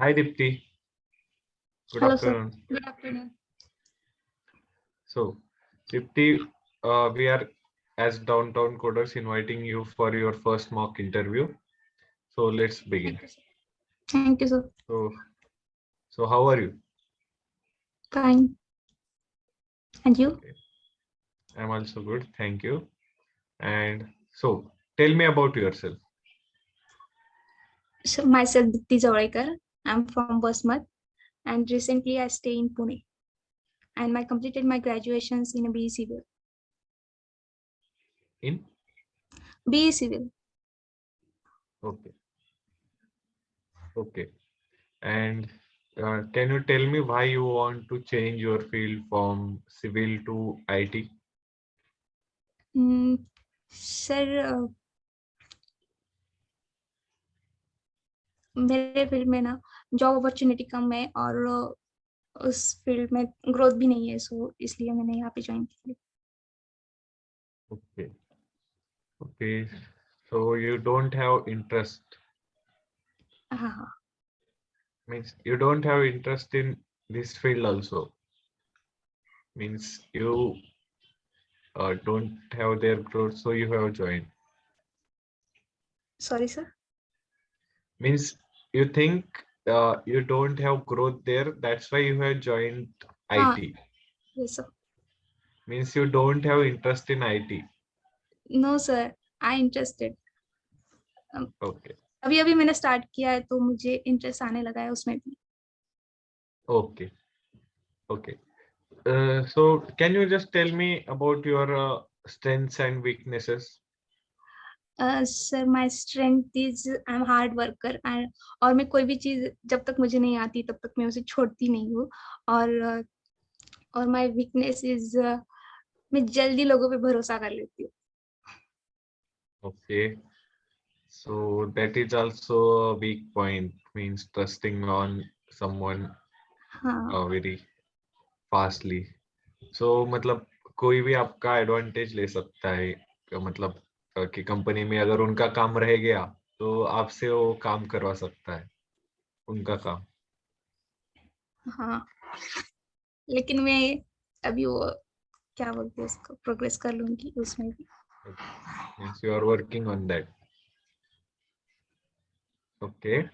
Hi Dipti, good Hello, sir. afternoon. Good afternoon. So, Dipti, we are as Downtown Coders inviting you for your first mock interview. So let's begin. Thank you, sir. Thank you, sir. So how are you? Fine. And you? Okay. I'm also good, thank you. And so, tell me about yourself. So, myself, Dipti Zawalekar. I'm from Basmat, and recently I stay in Pune. And I completed my graduations in a BE Civil. In? BE Civil. Okay. Okay. And can you tell me why you want to change your field from civil to IT? Sir मेरे field में ना job opportunity कम है और उस field में growth भी नहीं है, सो इसलिए मैंने यहाँ पे ज्वाइन की. Okay. Okay. So you don't have interest. हाँ. Means you don't have interest in this field also. Means you don't have their growth, so you have joined. Sorry, sir. Means you think you don't have growth there, that's why you have joined IT. Yes, sir. Means you don't have interest in IT. No, sir. I interested. Okay. अभी अभी मैंने start किया है तो मुझे interest आने लगा है उसमें भी. Okay. Okay. So can you just tell me about your strengths and weaknesses? Sir my strength is I am hard worker and और मैं कोई भी चीज जब तक मुझे नहीं आती तब तक मैं उसे छोड़ती नहीं हूँ. और माय वीकनेस इज मैं जल्दी लोगों पे भरोसा कर लेती हूँ. Okay. So that is also a weak point, means trusting on someone हाँ. very fastly. So मतलब कोई भी आपका एडवांटेज ले सकता है, मतलब कि कंपनी में अगर उनका काम रह गया तो आपसे वो काम करवा सकता है, उनका काम. हाँ. लेकिन मैं अभी वो क्या बोलते हैं उसको प्रोग्रेस कर लूंगी उसमें भी. Means you are working on that. Okay.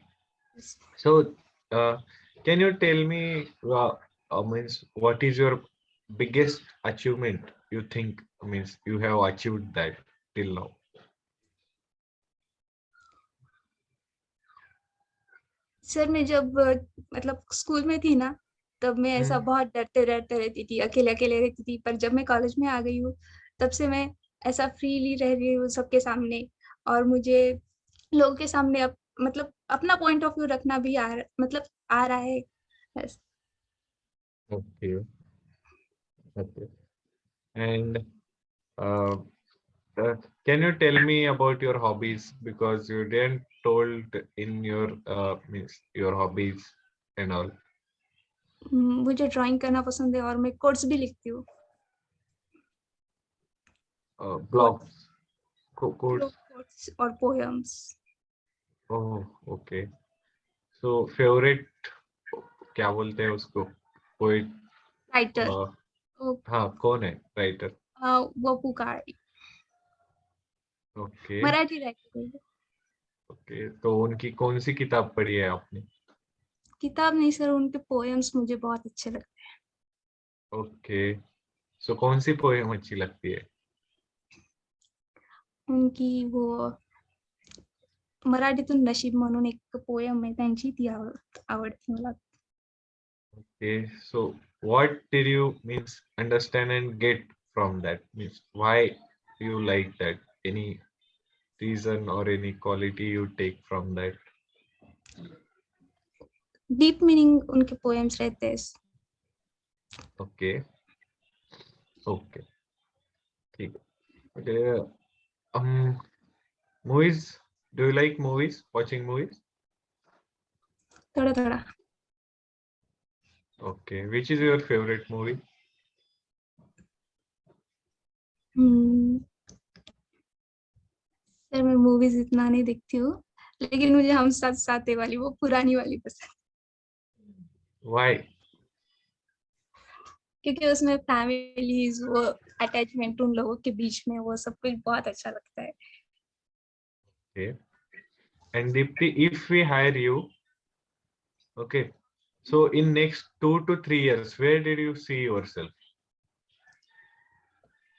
So can you tell me means what is your biggest achievement you think means you have achieved that till now? Sir मैं जब मतलब स्कूल में थी ना तब मैं ऐसा बहुत डरते डरते रहती थी, अकेले अकेले रहती थी. पर जब मैं कॉलेज में आ गई हूँ तब से मैं ऐसा फ्रीली रह रही हूँ सबके सामने. और मुझे लोगों के सामने मतलब अपना पॉइंट ऑफ व्यू रखना भी मतलब आ रहा है. बस. Okay. Okay. And uh, can you tell me about your hobbies, because you didn't told in your means your hobbies and all. मुझे ड्राइंग करना पसंद है और मैं कोट्स भी लिखती हूँ. Blogs, quotes. कोट्स और poems. Oh, okay. So favorite क्या बोलते हैं उसको, पोइट? राइटर हाँ, कौन है writer? Vapu Kale. Okay. Marathi writer. Okay, तो उनकी कौन सी किताब पढ़ी है आपने? किताब नहीं सर, उनके पोएम्स मुझे बहुत अच्छे लगते हैं. ओके. सो कौन सी पोएम अच्छी लगती है? उनकी वो मराठीतून नशीब म्हणून एक पोएम आहे त्यांची, ती आवडती मला. Okay, so what did you means understand and get from that? Means why you like that? Any reason or any quality you take from that? Deep meaning उनके पोएम्स रहते हैं. Okay. Okay. ठीक. Okay. Movies. Do you like movies? Watching movies? थोड़ा थोड़ा. Okay. Which is your favorite movie? Sir मैं movies इतना नहीं देखती हूँ, लेकिन मुझे हम साथ साथे वाली वो पुरानी वाली पसंद. Why? क्योंकि उसमें फैमिलीज वो अटैचमेंट उन लोगों के बीच में वो सब कुछ बहुत अच्छा लगता है। Okay. And Deepti, if we hire you, okay, so in next 2 to 3 years, where did you see yourself?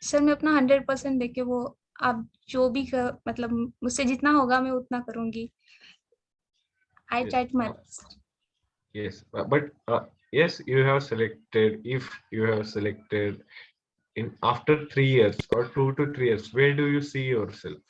Sir मैं अपना 100% देके वो आप जो भी मतलब मुझसे जितना होगा मैं उतना करूंगी। I Yes. Try to my best. Yes. But yes, you have selected. If you have selected in after 3 years or 2 to 3 years, where do you see yourself?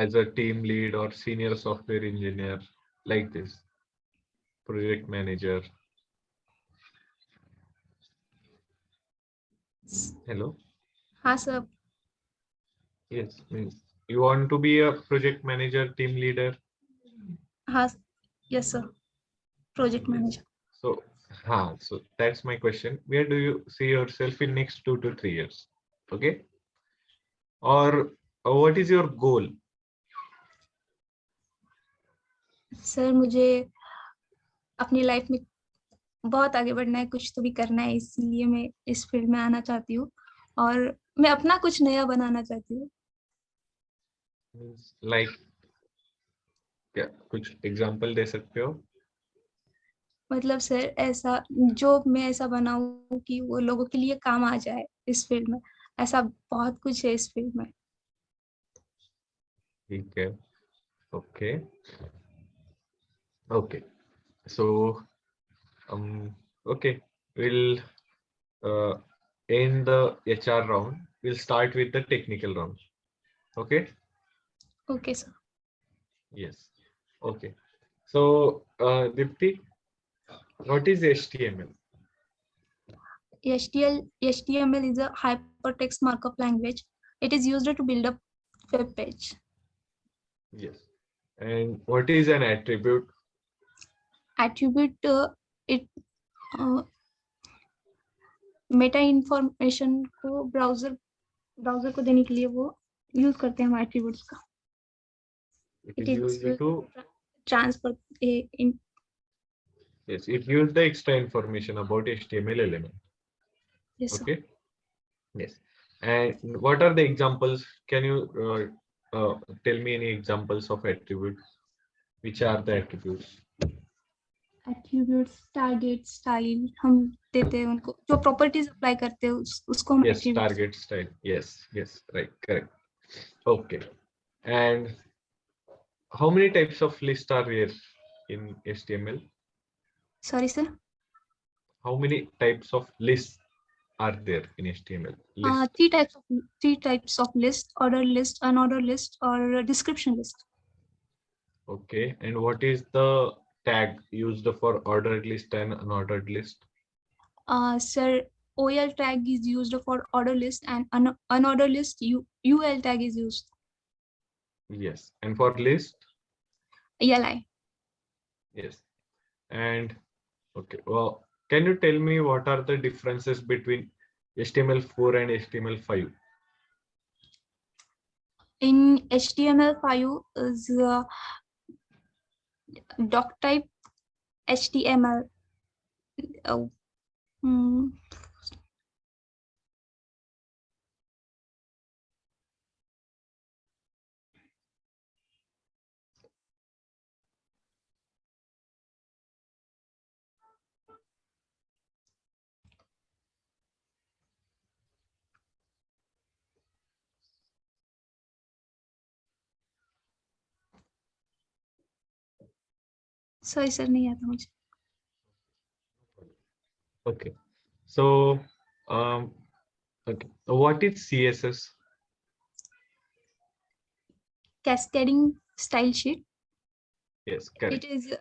As a team lead or senior software engineer, like this, project manager. Hello. हाँ sir. Yes, means you want to be a project manager, team leader. हाँ yes sir, project Yes. Manager. So that's my question. Where do you see yourself in next 2 to 3 years? Okay. Or what is your goal? Sir मुझे अपनी life में बहुत आगे बढ़ना है, कुछ तो भी करना है, इसीलिए मैं इस फील्ड में आना चाहती हूँ और मैं अपना कुछ नया बनाना चाहती हूँ। Means like क्या कुछ एग्जांपल दे सकते हो? मतलब सर ऐसा जो मैं ऐसा बनाऊं कि वो लोगों के लिए काम आ जाए इस फील्ड में, ऐसा बहुत कुछ है इस फील्ड में। ठीक है. Okay. Okay. So okay. We'll uh, end the HR round. We'll start with the technical round. Okay. Okay sir. Yes. Okay. So Dipti, what is HTML? HTML is a hypertext markup language. It is used to build a web page. Yes. And what is an attribute? Attribute it Meta information को browser को देने के लिए वो use करते हैं हम attributes का। It it is is used to, transfer in. yes, it used the extra information about HTML element. Yes sir. Okay. Yes. And what are the examples? Can you tell me any examples of attributes? Which are the attributes? Attributes target style हम देते हैं उनको, जो properties apply करते हैं उसको हम Yes, attributes. target style. Yes, right, correct. Okay. And how many types of list are there in HTML? Sorry sir. How many types of lists are there in HTML? List. Three types of list, order list, unorder list और description list. Okay. And what is the tag used for ordered list and unordered list? Sir, OL tag is used for order list and unordered list UL tag is used. Yes. And for list? ELI. Yes. And okay. Well, can you tell me what are the differences between HTML4 and HTML5? In HTML5 is doc type HTML. Oh, sorry sir, नहीं आता मुझे। Okay. So, okay. What is CSS? Cascading style sheet. Yes, It correct. is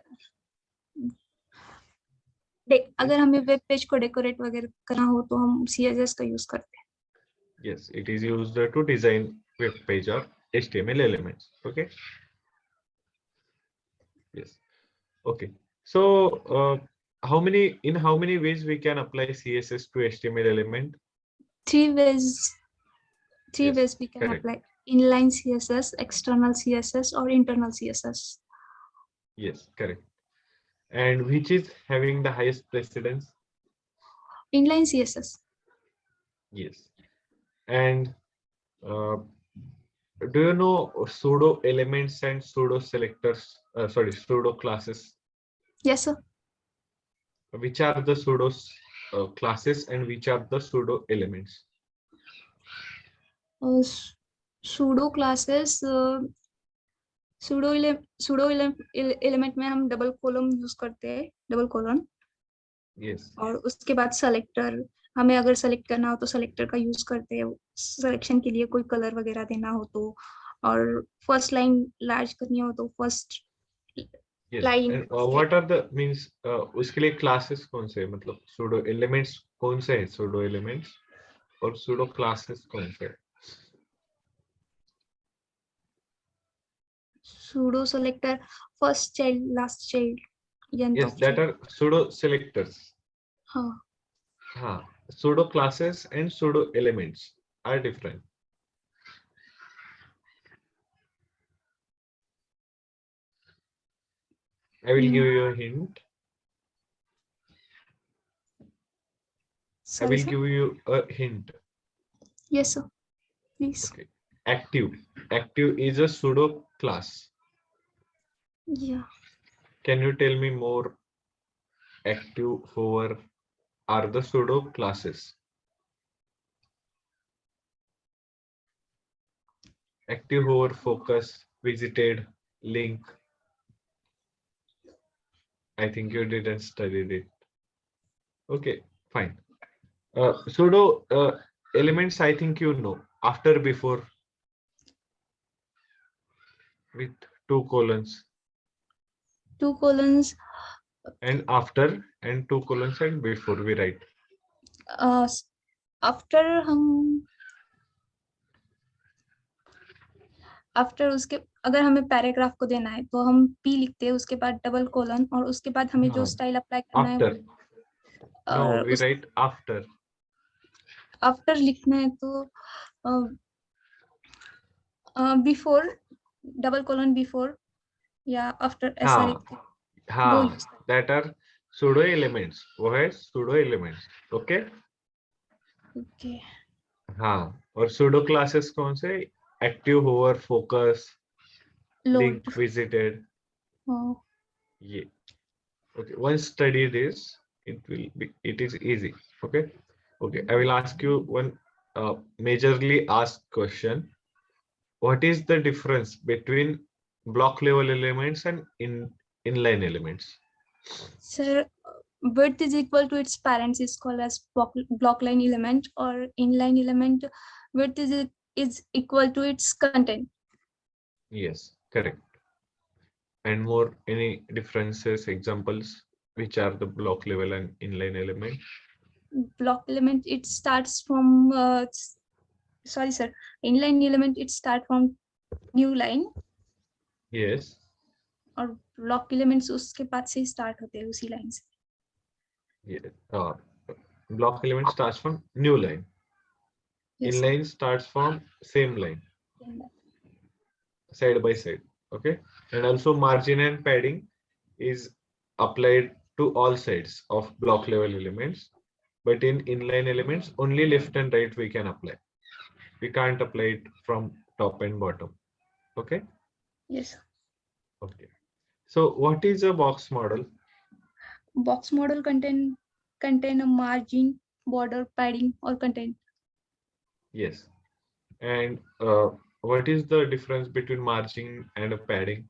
अगर हमें web page को decorate वगैरह करना हो तो हम CSS का यूज करते हैं. Yes, it is used to design web page or HTML elements. Okay. Yes. Okay. So, how many ways we can apply CSS to HTML element? Three ways. Three Yes, ways we can correct. apply: inline CSS, external CSS, or internal CSS. Yes, correct. And which is having the highest precedence? Inline CSS. Yes. And uh, do you know pseudo elements and pseudo selectors? Sorry, pseudo classes. Yes, sir. Which are the pseudo classes and which are the pseudo elements? Pseudo classes. Element में हम double column use करते हैं, double colon. Yes. और उसके बाद selector, हमें अगर select करना हो तो सेलेक्टर का यूज करते हैं सिलेक्शन के लिए, कोई कलर वगैरह देना हो तो. और फर्स्ट लाइन लार्ज करनी हो तो first Yes. Line. And what are the means उसके लिए classes कौन से हैं? मतलब pseudo elements कौन से हैं? Pseudo elements और pseudo classes कौन से हैं? Pseudo selector, first child, last child. Yes, that are pseudo selectors. हाँ. हाँ, pseudo classes and pseudo elements are different. I will give you a hint. I will give you a hint. Yes, sir. Please. Okay. Active. Active is a pseudo class. Yeah. Can you tell me more? Active, hover are the pseudo classes. Active, hover, focus, visited, link. I think you didn't study it. Okay, fine. Pseudo elements, I think you know. After, before, with 2 colons. 2 colons. And after and 2 colons and before we write. After हम after उसके अगर हमें paragraph को देना है तो हम P लिखते हैं, उसके बाद डबल कोलन, और उसके बाद हमें जो स्टाइल अप्लाई करना After. है. No, we उस write after. आफ्टर लिखना है तो बिफोर, डबल कोलन बिफोर या आफ्टर, ऐसा लिखते हैं. दो हाँ, that are pseudo elements. वो है pseudo elements. Okay? ओके. हाँ, और pseudo classes कौन से? Active, hover, focus, link, visited. ये. Okay, once study this, it is easy. Okay? Okay, I will ask you one majorly asked question. What is the difference between block level elements and inline elements? Sir, width is equal to its parents is called as block line element, or inline element width is equal to its content. Yes, correct. And more any differences, examples, which are the block level and inline element? Block element, it starts from sorry sir, inline element it start from new line. Yes. और block elements उसके बाद से start होते हैं उसी line से. Yeah. Block element starts from new line. Yes, inline starts from same line. Side by side. Okay. And also margin and padding is applied to all sides of block level elements. But in inline elements, only left and right we can apply. We can't apply it from top and bottom. Okay? Yes. Okay. So what is a box model? Box model contain a margin, border, padding, or content. Yes. And what is the difference between margin and a padding?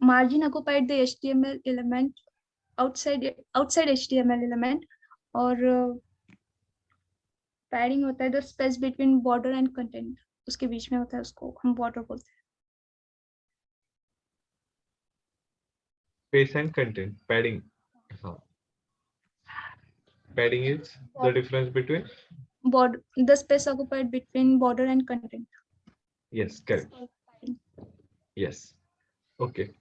Margin occupied the HTML element outside HTML element, और padding होता है the space between border and content, उसके बीच में होता है, उसको हम border बोलते हैं. Space and content. Padding. Huh. Padding is the difference between. Border, the space occupied between border and content. Yes, correct. Yes. Okay.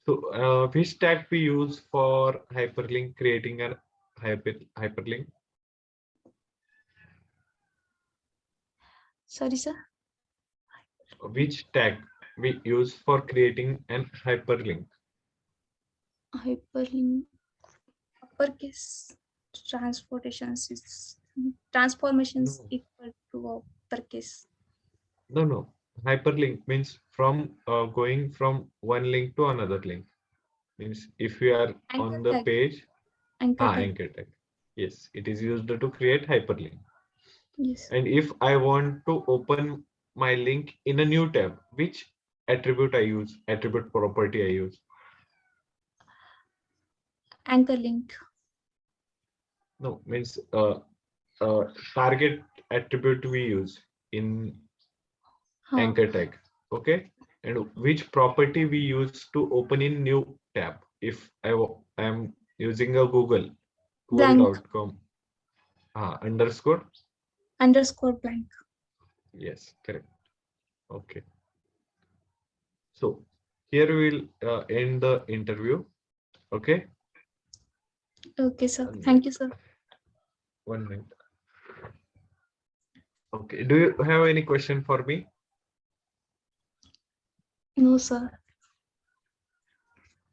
So, which tag we use for hyperlink, creating a hyperlink? Sorry, sir. Which tag we use for creating an hyperlink? Hyperlink, uppercase, transformations No, equal to uppercase. no. Hyperlink means from going from one link to another link. Means if you are Anchor on the tag. page, Anchor tag. anchor tag. Yes, it is used to create hyperlink. Yes. And if I want to open my link in a new tab, which attribute I use, attribute property I use? Anchor link. No, means target attribute we use in Huh. anchor tag. Okay. And which property we use to open in new tab? If I am using a Blank. google.com, underscore. Underscore blank. Yes, correct. Okay. So here we'll end the interview. Okay. Okay, sir. One Thank you, minute. sir. 1 minute. Okay. Do you have any question for me? No, sir.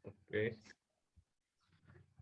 Okay.